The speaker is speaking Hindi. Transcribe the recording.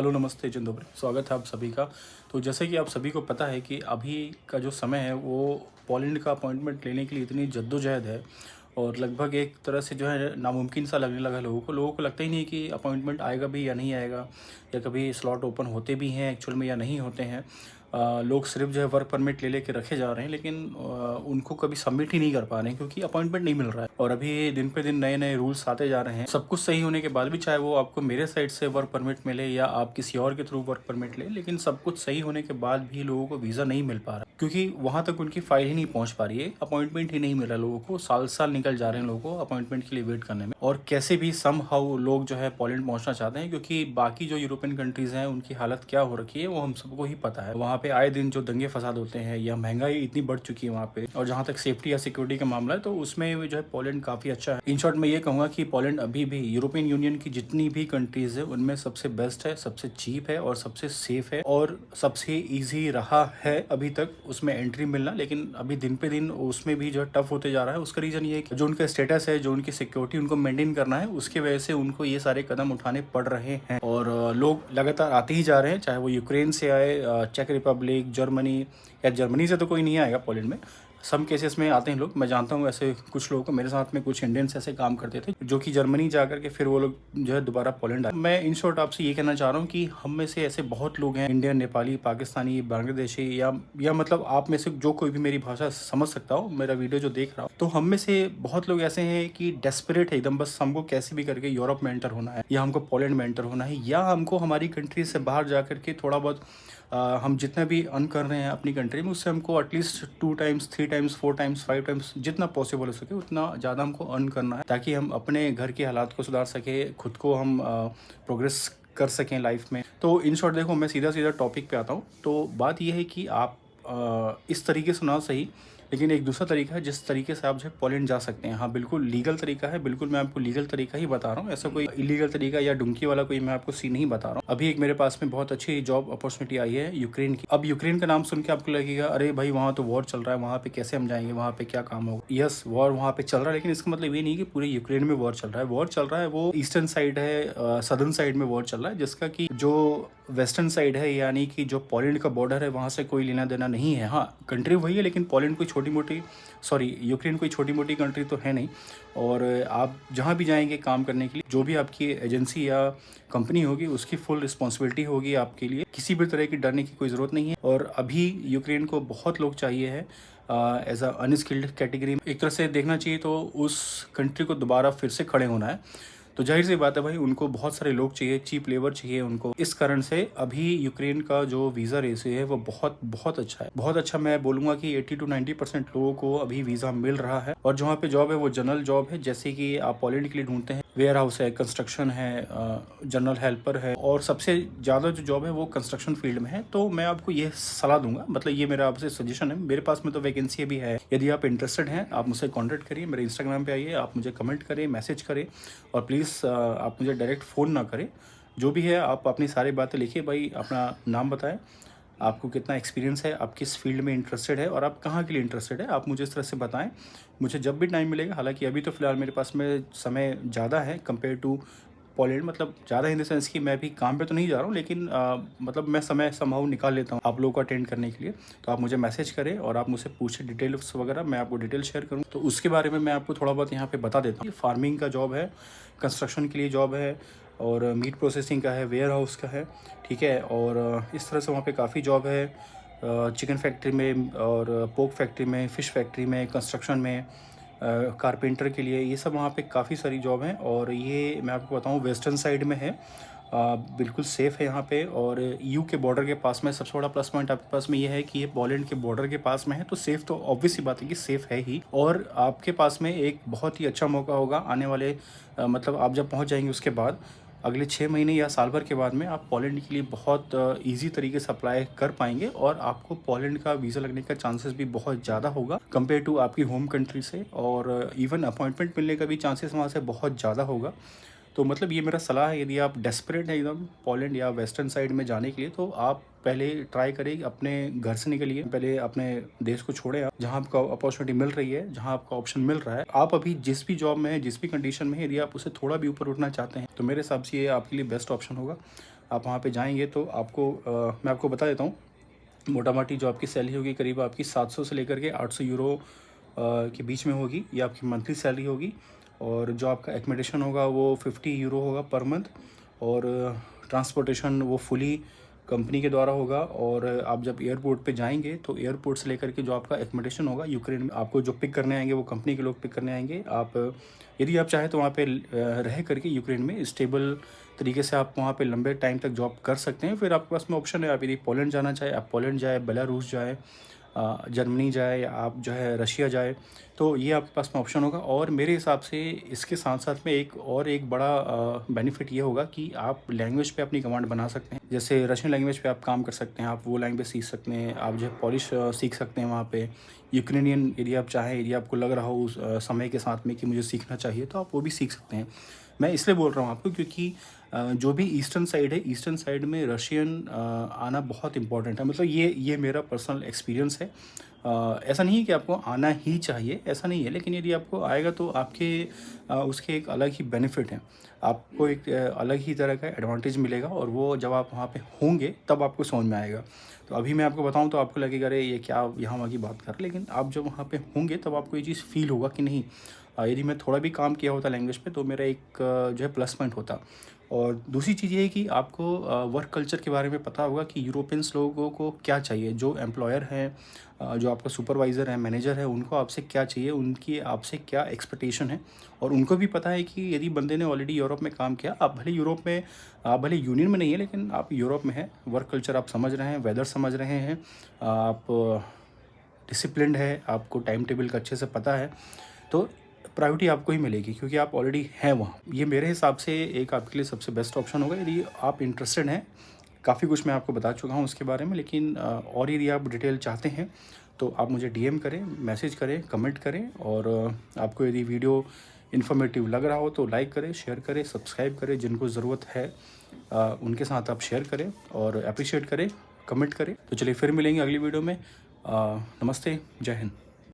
हेलो, नमस्ते, जिंदोबरे, स्वागत है आप सभी का। तो जैसे कि आप सभी को पता है कि अभी का जो समय है वो पोलैंड का अपॉइंटमेंट लेने के लिए इतनी जद्दोजहद है और लगभग एक तरह से जो है नामुमकिन सा लगने लगा लोगों को लगता ही नहीं कि अपॉइंटमेंट आएगा भी या नहीं आएगा, या कभी स्लॉट ओपन होते भी हैं एक्चुअल में या नहीं होते हैं। लोग सिर्फ जो है वर्क परमिट ले लेके रखे जा रहे हैं, लेकिन उनको कभी सबमिट ही नहीं कर पा रहे हैं क्योंकि अपॉइंटमेंट नहीं मिल रहा है। और अभी दिन पे दिन नए नए रूल्स आते जा रहे हैं। सब कुछ सही होने के बाद भी, चाहे वो आपको मेरे साइड से वर्क परमिट मिले या आप किसी और के थ्रू वर्क परमिट ले, लेकिन सब कुछ सही होने के बाद भी लोगों को वीज़ा नहीं मिल पा रहा क्योंकि वहाँ तक उनकी फाइल ही नहीं पहुँच पा रही है। अपॉइंटमेंट ही नहीं मिल रहा लोगों को, साल साल निकल जा रहे हैं लोगों को अपॉइंटमेंट के लिए वेट करने में। और कैसे भी सम हाउ लोग जो है पोलैंड पहुँचना चाहते हैं, क्योंकि बाकी जो यूरोपियन कंट्रीज़ हैं उनकी हालत क्या हो रखी है वो हम सबको ही पता है। वहाँ पे आए दिन जो दंगे फसाद होते हैं या महंगाई इतनी बढ़ चुकी है वहाँ पे, और जहाँ तक सेफ्टी या सिक्योरिटी का मामला है तो उसमें जो है पोलैंड काफ़ी अच्छा है। इन शॉर्ट मैं ये कहूँगा कि पोलैंड अभी भी यूरोपियन यूनियन की जितनी भी कंट्रीज़ है उनमें सबसे बेस्ट है, सबसे चीप है और सबसे सेफ है और सबसे ईजी रहा है अभी तक उसमें एंट्री मिलना। लेकिन अभी दिन पे दिन उसमें भी जो है टफ होते जा रहा है। उसका रीज़न ये है कि जो उनका स्टेटस है, जो उनकी सिक्योरिटी उनको मेंटेन करना है, उसके वजह से उनको ये सारे कदम उठाने पड़ रहे हैं। और लोग लगातार आते ही जा रहे हैं, चाहे वो यूक्रेन से आए, चेक रिपब्लिक, जर्मनी, या जर्मनी से तो कोई नहीं आएगा पोलैंड में। सम केसेस में आते हैं लोग, मैं जानता हूँ ऐसे कुछ लोगों को, मेरे साथ में कुछ इंडियंस ऐसे काम करते थे जो कि जर्मनी जा करके फिर वो लोग जो है दोबारा पोलैंड आए। मैं इन शॉर्ट आपसे ये कहना चाह रहा हूँ कि हम में से ऐसे बहुत लोग हैं, इंडियन, नेपाली, पाकिस्तानी, बांग्लादेशी, या मतलब आप में से जो कोई भी मेरी भाषा समझ सकता हो, मेरा वीडियो जो देख रहा हो, तो हम में से बहुत लोग ऐसे हैं कि डेस्परेट है एकदम, बस हमको कैसे भी करके यूरोप में एंटर होना है, या हमको पोलैंड में एंटर होना है, या हमको हमारी कंट्री से बाहर जा करके थोड़ा बहुत हम जितना भी अर्न कर रहे हैं अपनी कंट्री में, उससे हमको at least 2 times, 3 times, 4 times, 5 times जितना पॉसिबल हो सके उतना ज़्यादा हमको अर्न करना है, ताकि हम अपने घर के हालात को सुधार सकें, खुद को हम प्रोग्रेस कर सकें लाइफ में। तो इन शॉर्ट देखो, मैं सीधा सीधा टॉपिक पे आता हूँ। तो बात यह है कि आप इस तरीके से ना सही, लेकिन एक दूसरा तरीका है जिस तरीके से आप जो है पोलैंड जा सकते हैं। हाँ, बिल्कुल लीगल तरीका है, बिल्कुल मैं आपको लीगल तरीका ही बता रहा हूँ, ऐसा कोई इलीगल तरीका या डुंकी वाला कोई मैं आपको सीन नहीं बता रहा हूँ। अभी एक मेरे पास में बहुत अच्छी जॉब अपॉर्चुनिटी आई है यूक्रेन की। अब यूक्रेन का नाम सुन के आपको लगेगा अरे भाई वहाँ तो वॉर चल रहा है, वहाँ पे कैसे हम जाएंगे, वहाँ पे क्या काम होगा। यस, वॉर वहाँ पे चल रहा है, लेकिन इसका मतलब ये नहीं कि पूरे यूक्रेन में वॉर चल रहा है। वॉर चल रहा है वो ईस्टर्न साइड है, सदर्न साइड में वॉर चल रहा है, जिसका कि जो वेस्टर्न साइड है यानी कि जो पोलैंड का बॉर्डर है वहाँ से कोई लेना देना नहीं है। हाँ, कंट्री वही है, लेकिन पोलैंड कोई छोटी मोटी, सॉरी, यूक्रेन कोई छोटी मोटी कंट्री तो है नहीं। और आप जहाँ भी जाएंगे काम करने के लिए, जो भी आपकी एजेंसी या कंपनी होगी उसकी फुल रिस्पॉन्सिबिलिटी होगी आपके लिए, किसी भी तरह की डरने की कोई ज़रूरत नहीं है। और अभी यूक्रेन को बहुत लोग चाहिए है एज अ अनस्किल्ड कैटेगरी में। एक तरह से देखना चाहिए तो उस कंट्री को दोबारा फिर से खड़े होना है, तो जाहिर सी बात है भाई, उनको बहुत सारे लोग चाहिए, चीप लेबर चाहिए उनको। इस कारण से अभी यूक्रेन का जो वीज़ा रेशियो है वो बहुत बहुत अच्छा है, बहुत अच्छा। मैं बोलूँगा कि 80 to 90% लोगों को अभी वीज़ा मिल रहा है। और जहाँ पे जॉब है वो जनरल जॉब है, जैसे कि आप पोलैंड के लिए ढूंढते हैं, वेयर हाउस है, कंस्ट्रक्शन है, जनरल हेल्पर है, और सबसे ज़्यादा जो जॉब है वो कंस्ट्रक्शन फील्ड में है। तो मैं आपको ये सलाह दूंगा, मतलब ये मेरा आपसे सजेशन है। मेरे पास में तो वैकेंसी भी है, यदि आप इंटरेस्टेड हैं आप मुझसे कॉन्टैक्ट करिए, मेरे इंस्टाग्राम पे आइए, आप मुझे कमेंट करें, मैसेज करें, और प्लीज़ आप मुझे डायरेक्ट फ़ोन ना करें। जो भी है आप अपनी सारी बातें लिखिए भाई, अपना नाम बताएं, आपको कितना एक्सपीरियंस है, आप किस फील्ड में इंटरेस्टेड है और आप कहाँ के लिए इंटरेस्टेड है, आप मुझे इस तरह से बताएं। मुझे जब भी टाइम मिलेगा, हालांकि अभी तो फ़िलहाल मेरे पास में समय ज़्यादा है कंपेयर टू पोलैंड, मतलब ज़्यादा इन द सेंस कि मैं भी काम पे तो नहीं जा रहा हूँ, लेकिन मतलब मैं समय समहाउ निकाल लेता हूँ आप लोगों को अटेंड करने के लिए। तो आप मुझे मैसेज करें और आप मुझसे पूछें डिटेल्स वगैरह, मैं आपको डिटेल शेयर करूँ। तो उसके बारे में मैं आपको थोड़ा बहुत यहाँ पे बता देता हूँ। फार्मिंग का जॉब है, कंस्ट्रक्शन के लिए जॉब है, और मीट प्रोसेसिंग का है, वेयर हाउस का है, ठीक है। और इस तरह से वहाँ पे काफ़ी जॉब है, चिकन फैक्ट्री में और पोर्क फैक्ट्री में, फ़िश फैक्ट्री में, कंस्ट्रक्शन में, कारपेंटर के लिए, ये सब वहाँ पे काफ़ी सारी जॉब हैं। और ये मैं आपको बताऊँ वेस्टर्न साइड में है, बिल्कुल सेफ़ है यहाँ पे। और ईयू के बॉर्डर के पास में सबसे बड़ा प्लस पॉइंट आपके पास में ये है कि ये पोलैंड के बॉर्डर के पास में है, तो सेफ़ तो ऑब्वियस सी बात है कि सेफ़ है ही। और आपके पास में एक बहुत ही अच्छा मौका होगा आने वाले, मतलब आप जब पहुँच जाएंगे उसके बाद अगले 6 महीने या साल भर के बाद में आप पोलैंड के लिए बहुत ईजी तरीके से अप्लाई कर पाएंगे, और आपको पोलैंड का वीज़ा लगने का चांसेस भी बहुत ज़्यादा होगा कंपेयर टू आपकी होम कंट्री से। और इवन अपॉइंटमेंट मिलने का भी चांसेस वहाँ से बहुत ज़्यादा होगा। तो मतलब ये मेरा सलाह है, यदि आप डेस्परेट हैं एकदम पोलैंड या वेस्टर्न साइड में जाने के लिए, तो आप पहले ट्राई करें, अपने घर से निकलिए, पहले अपने देश को छोड़ें। आप जहाँ आपको अपॉर्चुनिटी मिल रही है, जहाँ आपका ऑप्शन मिल रहा है, आप अभी जिस भी जॉब में है, जिस भी कंडीशन में है, यदि आप उसे थोड़ा भी ऊपर उठना चाहते हैं तो मेरे हिसाब से ये आपके लिए बेस्ट ऑप्शन होगा। आप वहाँ पे जाएंगे तो आपको मैं आपको बता देता हूँ, मोटा मोटी जो आपकी सैलरी होगी करीब आपकी 700 से लेकर के 800 यूरो के बीच में होगी। ये आपकी मंथली सैलरी होगी। और जो आपका एकोमोडेशन होगा वो 50 यूरो होगा पर मंथ। और ट्रांसपोर्टेशन वो फुली कंपनी के द्वारा होगा। और आप जब एयरपोर्ट पे जाएंगे तो एयरपोर्ट से लेकर के जो आपका एकोमोडेशन होगा यूक्रेन में, आपको जो पिक करने आएंगे वो कंपनी के लोग पिक करने आएंगे। आप यदि आप चाहें तो वहाँ पे रह करके यूक्रेन में स्टेबल तरीके से आप वहाँ पे लंबे टाइम तक जॉब कर सकते हैं। फिर आपके पास में ऑप्शन है, आप यदि पोलैंड जाना चाहे आप पोलैंड जाए, बेलारूस जाए, जर्मनी जाए, आप जो है रशिया जाए, तो ये आपके पास में ऑप्शन होगा। और मेरे हिसाब से इसके साथ साथ में एक बड़ा बेनिफिट ये होगा कि आप लैंग्वेज पे अपनी कमांड बना सकते हैं। जैसे रशियन लैंग्वेज पे आप काम कर सकते हैं, आप वो लैंग्वेज सीख सकते हैं। आप जो है पॉलिश सीख सकते हैं वहाँ पे। यूक्रेनियन यदि आप चाहें, यदि आपको लग रहा हो उस समय के साथ में कि मुझे सीखना चाहिए, तो आप वो भी सीख सकते हैं। मैं इसलिए बोल रहा हूँ आपको क्योंकि जो भी ईस्टर्न साइड है, ईस्टर्न साइड में रशियन आना बहुत इम्पॉर्टेंट है। मतलब ये मेरा पर्सनल एक्सपीरियंस है। ऐसा नहीं है कि आपको आना ही चाहिए, ऐसा नहीं है, लेकिन यदि आपको आएगा तो आपके उसके एक अलग ही बेनिफिट हैं। आपको एक अलग ही तरह का एडवांटेज मिलेगा और वो जब आप वहाँ पे होंगे तब आपको समझ में आएगा। तो अभी मैं आपको बताऊँ तो आपको लगेगा अरे ये क्या यहाँ वहाँ की बात कर रहे, लेकिन आप जब वहाँ पे होंगे तब आपको ये चीज़ फ़ील होगा कि नहीं, यदि मैं थोड़ा भी काम किया होता लैंग्वेज पे तो मेरा एक जो है प्लस पॉइंट होता। और दूसरी चीज़ ये है कि आपको वर्क कल्चर के बारे में पता होगा कि यूरोपियंस लोगों को क्या चाहिए। जो एम्प्लॉयर हैं, जो आपका सुपरवाइज़र है, मैनेजर है, उनको आपसे क्या चाहिए, उनकी आपसे क्या एक्सपेक्टेशन है। और उनको भी पता है कि यदि बंदे ने ऑलरेडी यूरोप में काम किया, आप भले यूरोप में, आप भले यूनियन में नहीं है लेकिन आप यूरोप में हैं, वर्क कल्चर आप समझ रहे हैं, वेदर समझ रहे हैं, आप डिसिप्लिन्ड है, आपको टाइम टेबल का अच्छे से पता है, तो प्रायोरिटी आपको ही मिलेगी क्योंकि आप ऑलरेडी हैं वहाँ। ये मेरे हिसाब से एक आपके लिए सबसे बेस्ट ऑप्शन होगा यदि आप इंटरेस्टेड हैं। काफ़ी कुछ मैं आपको बता चुका हूँ उसके बारे में, लेकिन और यदि आप डिटेल चाहते हैं तो आप मुझे डीएम करें, मैसेज करें, कमेंट करें। और आपको यदि वीडियो इन्फॉर्मेटिव लग रहा हो तो लाइक करें, शेयर करें, सब्सक्राइब करें। जिनको ज़रूरत है उनके साथ आप शेयर करें और अप्रिशिएट करें, कमेंट करें। तो चलिए फिर मिलेंगे अगली वीडियो में। नमस्ते, जय हिंद।